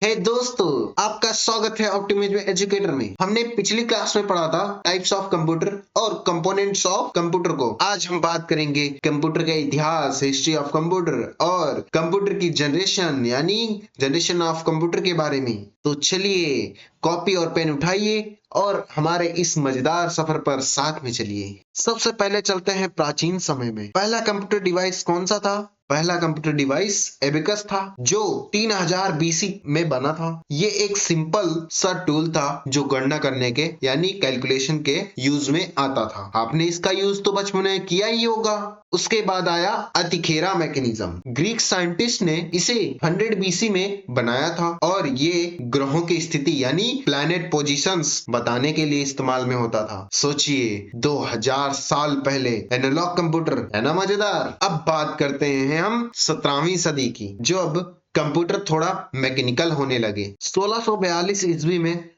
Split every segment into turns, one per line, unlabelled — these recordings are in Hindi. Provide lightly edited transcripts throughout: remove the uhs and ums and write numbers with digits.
हे दोस्तों, आपका स्वागत है ऑप्टिमिज्म एजुकेटर में। हमने पिछली क्लास में पढ़ा था टाइप्स ऑफ कंप्यूटर और कंपोनेंट्स ऑफ कंप्यूटर को। आज हम बात करेंगे कंप्यूटर का इतिहास, हिस्ट्री ऑफ कंप्यूटर और कंप्यूटर की जनरेशन यानी जनरेशन ऑफ कंप्यूटर के बारे में। तो चलिए कॉपी और पेन उठाइए और हमारे इस मजेदार सफर पर साथ में चलिए। सबसे पहले चलते हैं प्राचीन समय में। पहला कंप्यूटर डिवाइस कौन सा था? पहला कंप्यूटर डिवाइस एबेकस था, जो 3000 बीसी में बना था। ये एक सिंपल सा टूल था जो गणना करने के यानी कैलकुलेशन के यूज में आता था। आपने इसका यूज तो बचपन में किया ही होगा। उसके बाद आया अतिखेरा मैकेनिज्म। ग्रीक साइंटिस्ट ने इसे 100 बीसी में बनाया था और ये ग्रहों की स्थिति यानी प्लैनेट पोजीशंस बताने के लिए इस्तेमाल में होता था। सोचिए 2000 साल पहले एनालॉग कंप्यूटर, है ना मजेदार। अब बात करते हैं हम 17वीं सदी की, जो अब कंप्यूटर थोड़ा मैकेनिकल होने लगे। 1642 ईस्वी में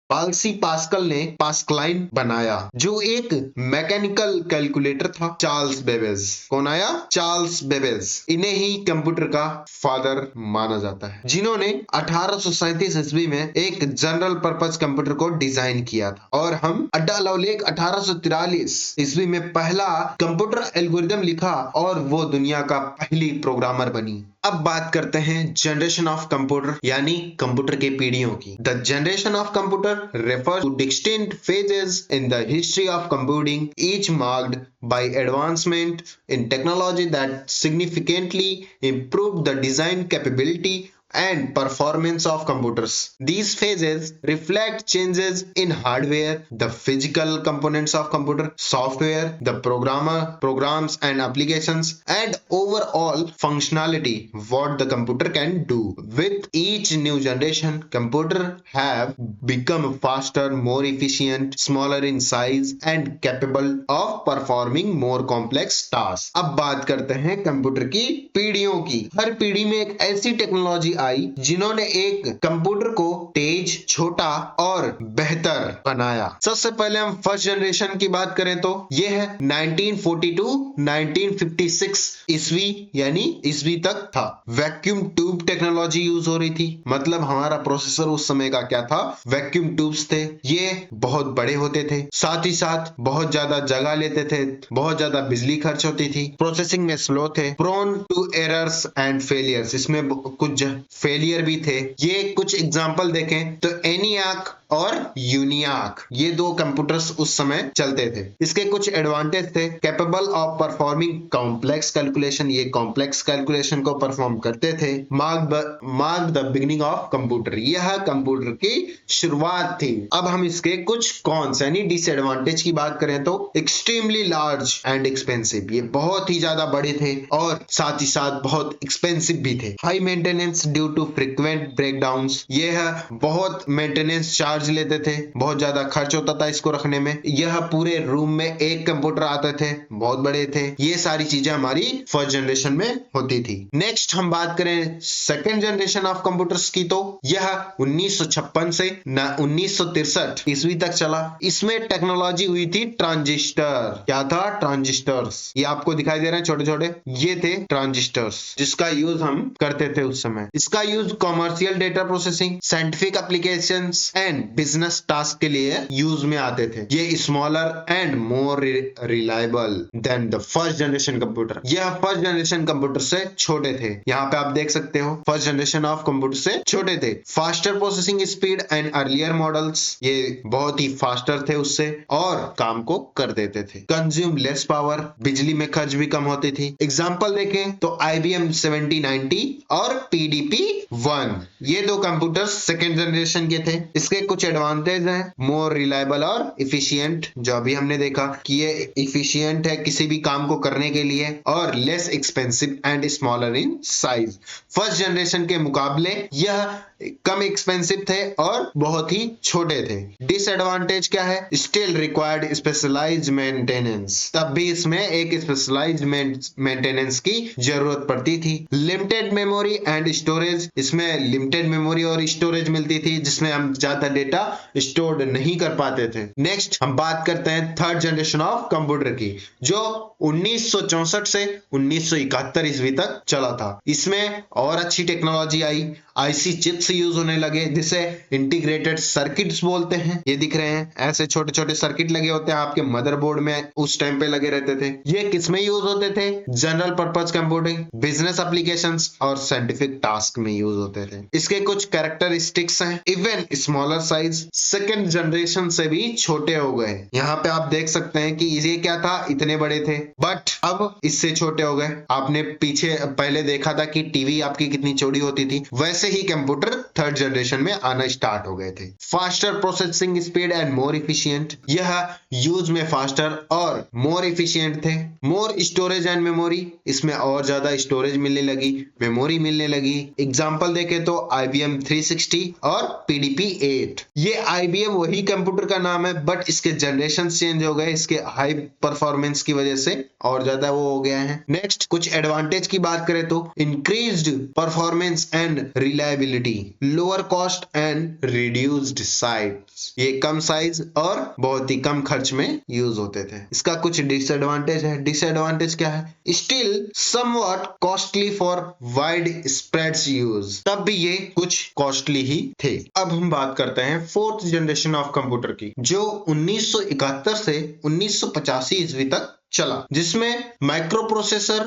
पाल्सी पास्कल ने पास्कलाइन बनाया, जो एक मैकेनिकल कैलकुलेटर था। चार्ल्स बेबेज, कौन आया? Charles Babbage. इन्हें ही कंप्यूटर का फादर माना जाता है, जिन्होंने 1837 ईस्वी में एक जनरल पर्पस कंप्यूटर को डिजाइन किया था। और हम अड्डा लवलेक 1843 ईस्वी में पहला कंप्यूटर एल्गोरिदम लिखा और वो दुनिया का पहली प्रोग्रामर बनी। अब बात करते हैं जनरेशन ऑफ कंप्यूटर यानी कंप्यूटर के पीढ़ियों की। The generation of computer refers to distinct phases in the history of computing, each marked by advancement in technology that significantly improved the design capability and performance of computers. These phases reflect changes in hardware, the physical components of computer, software, the programs and applications, and overall functionality what the computer can do. With each new generation, computer have become faster, more efficient, smaller in size and capable of performing more complex tasks. अब बात करते हैं कंप्यूटर की पीढ़ियों की। हर पीढ़ी में एक ऐसी टेक्नोलॉजी आई जिन्होंने एक कंप्यूटर को तेज, छोटा और बेहतर बनाया। सबसे पहले हम फर्स्ट जनरेशन की बात करें तो यह है 1942 1956 ईस्वी यानी ईस्वी तक था। वैक्यूम ट्यूब टेक्नोलॉजी यूज हो रही थी, मतलब हमारा प्रोसेसर उस समय का क्या था? वैक्यूम ट्यूब्स थे। ये बहुत बड़े होते थे, साथ ही साथ बहुत ज्यादा जगह लेते थे, बहुत ज्यादा बिजली खर्च होती थी, प्रोसेसिंग में स्लो थे, prone to errors and failures. इसमें कुछ फेलियर भी थे। ये कुछ एग्जांपल देखें तो एनियाक और यूनियाक, ये दो कंप्यूटर्स उस समय चलते थे। इसके कुछ एडवांटेज थे। Capable of performing complex calculation, ये कॉम्प्लेक्स कैलकुलेशन को परफॉर्म करते थे। Mark the beginning of computer, यह कंप्यूटर की शुरुआत थी। अब हम इसके कुछ कॉन्स यानी डिसएडवांटेज की बात करें तो एक्सट्रीमली लार्ज एंड एक्सपेंसिव, ये बहुत ही ज्यादा बड़े थे और साथ ही साथ बहुत एक्सपेंसिव भी थे। High maintenance due to frequent breakdowns, यह बहुत मेंटेनेंस चार्ज लेते थे, बहुत ज्यादा खर्च होता था इसको रखने में। यह पूरे रूम में एक कंप्यूटर आते थे, बहुत बड़े थे। ये सारी चीजें हमारी फर्स्ट जनरेशन में होती थी। नेक्स्ट हम बात करें सेकेंड जनरेशन ऑफ कंप्यूटर्स की तो यह 1956 से 1963 ईस्वी तक चला। इसमें टेक्नोलॉजी हुई थी ट्रांजिस्टर। क्या था? ट्रांजिस्टर्स। ये आपको दिखाई दे रहे हैं छोटे छोटे, ये थे ट्रांजिस्टर्स जिसका यूज हम करते थे उस समय। इसका use commercial data processing, scientific applications and business task के लिए यूज में आते थे। ये smaller and more reliable then the first generation computer. यह फर्स्ट जनरेशन कंप्यूटर से छोटे थे। यहाँ पे आप देख सकते हो फर्स्ट जनरेशन ऑफ कंप्यूटर से छोटे थे। Faster processing speed and earlier models, ये बहुत ही फास्टर थे उससे और काम को कर देते थे। कंज्यूम लेस पावर, बिजली में खर्च भी कम होती थी। एग्जाम्पल देखें तो IBM 7090 और PDP-1, ये दो कंप्यूटर्स सेकेंड जनरेशन के थे। इसके कुछ एडवांटेज हैं, मोर रिलायबल और इफिशियंट, जो अभी हमने देखा कि ये इफिशियंट है किसी भी काम को करने के लिए, और less expensive and smaller in size. First generation के मुकाबले यह कम एक्सपेंसिव थे और बहुत ही छोटे थे। डिसएडवांटेज क्या है? स्टिल रिक्वायर्ड स्पेशलाइज्ड मेंटेनेंस, तब भी इसमें एक स्पेशलाइज्ड मेंटेनेंस की जरूरत पड़ती थी। लिमिटेड मेमोरी एंड स्टोरेज, इसमें लिमिटेड मेमोरी और स्टोरेज मिलती थी। थी जिसमें हम ज्यादा डेटा स्टोर नहीं कर पाते थे। नेक्स्ट हम बात करते हैं थर्ड जनरेशन ऑफ कंप्यूटर की, जो 1964 से 1971 ईस्वी तक चला था। इसमें और अच्छी टेक्नोलॉजी आई, आईसी चिप्स यूज होने लगे जिसे इंटीग्रेटेड सर्किट्स बोलते हैं। ये दिख रहे हैं, ऐसे छोटे छोटे सर्किट लगे होते हैं आपके मदरबोर्ड में, उस टाइम पे लगे रहते थे। ये किसमें यूज होते थे? General purpose computing, business applications और साइंटिफिक टास्क में यूज होते थे। इसके कुछ कैरेक्टरिस्टिक्स हैं, even smaller size, second generation से भी छोटे हो गए। यहाँ पे आप देख सकते हैं कि ये क्या था, इतने बड़े थे बट अब इससे छोटे हो गए। आपने पीछे पहले देखा था कि टीवी आपकी कितनी चौड़ी होती थी, वैसे ही कंप्यूटर थर्ड जनरेशन में आना स्टार्ट हो गए थे। Faster processing speed and more efficient, यह यूज में फास्टर और मोर इफिशिएंट थे। मोर स्टोरेज एंड मेमोरी, इसमें और ज्यादा स्टोरेज मिलने लगी, मेमोरी मिलने लगी। एग्जांपल देखे तो IBM 360 और PDP 8। ये IBM वही कंप्यूटर का नाम है बट इसके जनरेशन चेंज हो गए, इसके हाई परफॉर्मेंस की वजह से और ज्यादा वो हो गया है। नेक्स्ट कुछ एडवांटेज की बात करें तो increased performance and reliability, lower cost and reduced size, ये कम साइज और बहुत ही कम खर्च में यूज होते थे। इसका कुछ डिसएडवांटेज है। डिसएडवांटेज क्या है? Still somewhat costly for wide spreads use, तब भी ये कुछ कॉस्टली ही थे। अब हम बात करते हैं फोर्थ जनरेशन ऑफ कंप्यूटर की, जो 1971 से 1985 ईस्वी तक चला, जिसमें माइक्रो प्रोसेसर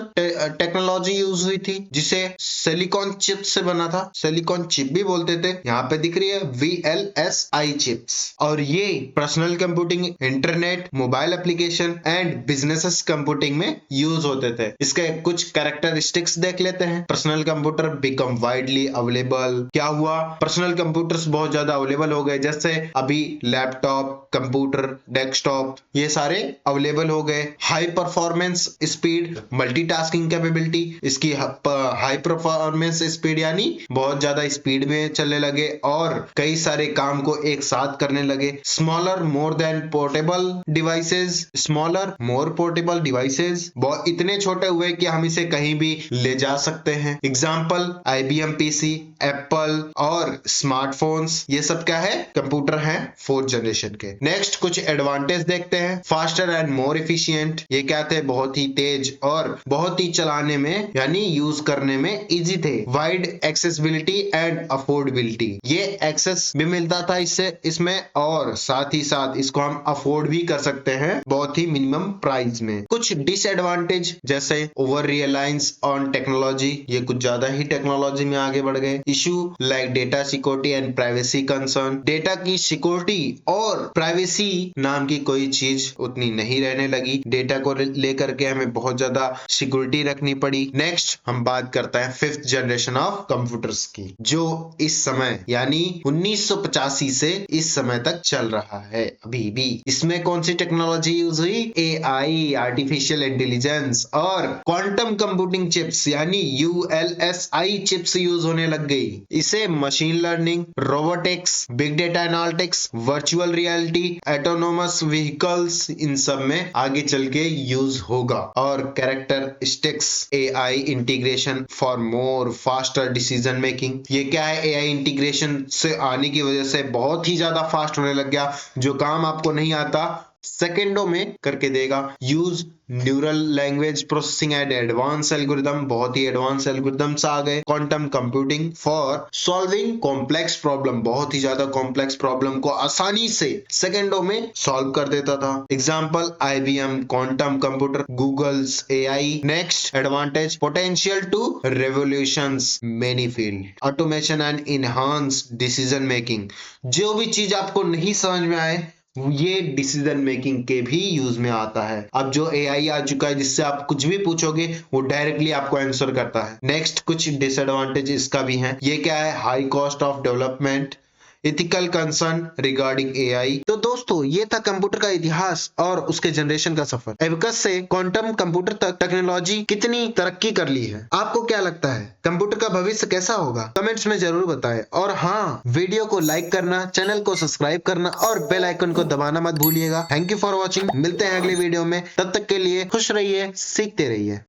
टेक्नोलॉजी यूज हुई थी, जिसे सिलिकॉन चिप से बना था। सिलिकॉन चिप भी बोलते थे, यहाँ पे दिख रही है VLSI चिप्स। और ये personal computing, internet, mobile application and business computing में यूज होते थे। इसके कुछ कैरेक्टरिस्टिक्स देख लेते हैं। Personal computer become widely available. क्या हुआ? पर्सनल कंप्यूटर्स बहुत ज्यादा अवेलेबल हो गए, जैसे अभी लैपटॉप, कंप्यूटर, डेस्कटॉप, ये सारे अवेलेबल हो गए। High performance speed, multitasking capability, इसकी हाई परफॉर्मेंस स्पीड यानी बहुत ज्यादा स्पीड में चलने लगे और कई सारे काम को एक साथ करने लगे। Smaller more than portable devices, smaller more portable devices, बहुत इतने छोटे हुए कि हम इसे कहीं भी ले जा सकते हैं। एग्जाम्पल IBM PC, एप्पल और स्मार्टफोन्स, ये सब क्या है? कंप्यूटर है फोर्थ जनरेशन के। नेक्स्ट कुछ एडवांटेज देखते हैं। फास्टर एंड मोर इफिशिएंट, ये क्या थे? बहुत ही तेज और बहुत ही चलाने में यानी यूज करने में इजी थे। वाइड एक्सेसिबिलिटी एंड अफोर्डेबिलिटी, ये एक्सेस भी मिलता था इसमें और साथ ही साथ इसको हम अफोर्ड भी कर सकते हैं बहुत ही मिनिमम प्राइस में। कुछ डिसएडवांटेज जैसे ओवर रिलायंस ऑन टेक्नोलॉजी, ये कुछ ज्यादा ही टेक्नोलॉजी में आगे बढ़ गए। Issue like data security and privacy concern, data की सिक्योरिटी और प्राइवेसी नाम की कोई चीज उतनी नहीं रहने लगी। डेटा को लेकर के हमें बहुत ज्यादा सिक्योरिटी रखनी पड़ी। नेक्स्ट हम बात करते हैं फिफ्थ जनरेशन ऑफ कंप्यूटर्स की, जो इस समय यानी 1985 से इस समय तक चल रहा है अभी भी। इसमें कौन सी टेक्नोलॉजी यूज हुई? AI, आर्टिफिशियल इंटेलिजेंस और क्वांटम कंप्यूटिंग चिप्स यानी ULSI चिप्स यूज होने लग गई। इसे machine learning, robotics, big data analytics, virtual reality, autonomous vehicles, इन सब में आगे चल के यूज होगा। और characteristics AI integration for more faster decision making, ये क्या है? AI इंटीग्रेशन से आने की वजह से बहुत ही ज्यादा फास्ट होने लग गया, जो काम आपको नहीं आता सेकेंडों में करके देगा। Use neural language processing and advance algorithm, बहुत ही एडवांस एल्गोरिदम्स आ गए। Quantum computing for solving complex problem, बहुत ही ज्यादा कॉम्प्लेक्स प्रॉब्लम को आसानी से सेकेंडों में सॉल्व कर देता था। Example IBM quantum computer, Google's AI। Next advantage potential to revolutions many field, automation and enhance decision making, जो भी चीज आपको नहीं समझ में आए ये डिसीजन मेकिंग के भी यूज में आता है। अब जो AI आ चुका है जिससे आप कुछ भी पूछोगे वो डायरेक्टली आपको आंसर करता है। नेक्स्ट कुछ डिसएडवांटेज इसका भी है। ये क्या है? High cost of development, ethical concern regarding AI। तो दोस्तों ये था कंप्यूटर का इतिहास और उसके जनरेशन का सफर। एबकस से क्वांटम कंप्यूटर तक टेक्नोलॉजी कितनी तरक्की कर ली है। आपको क्या लगता है कंप्यूटर का भविष्य कैसा होगा? कमेंट्स में जरूर बताएं। और हाँ, वीडियो को लाइक करना, चैनल को सब्सक्राइब करना और बेल आइकन को दबाना मत भूलिएगा। Thank you for watching. मिलते हैं अगले वीडियो में, तब तक के लिए खुश रहिए, सीखते रहिए।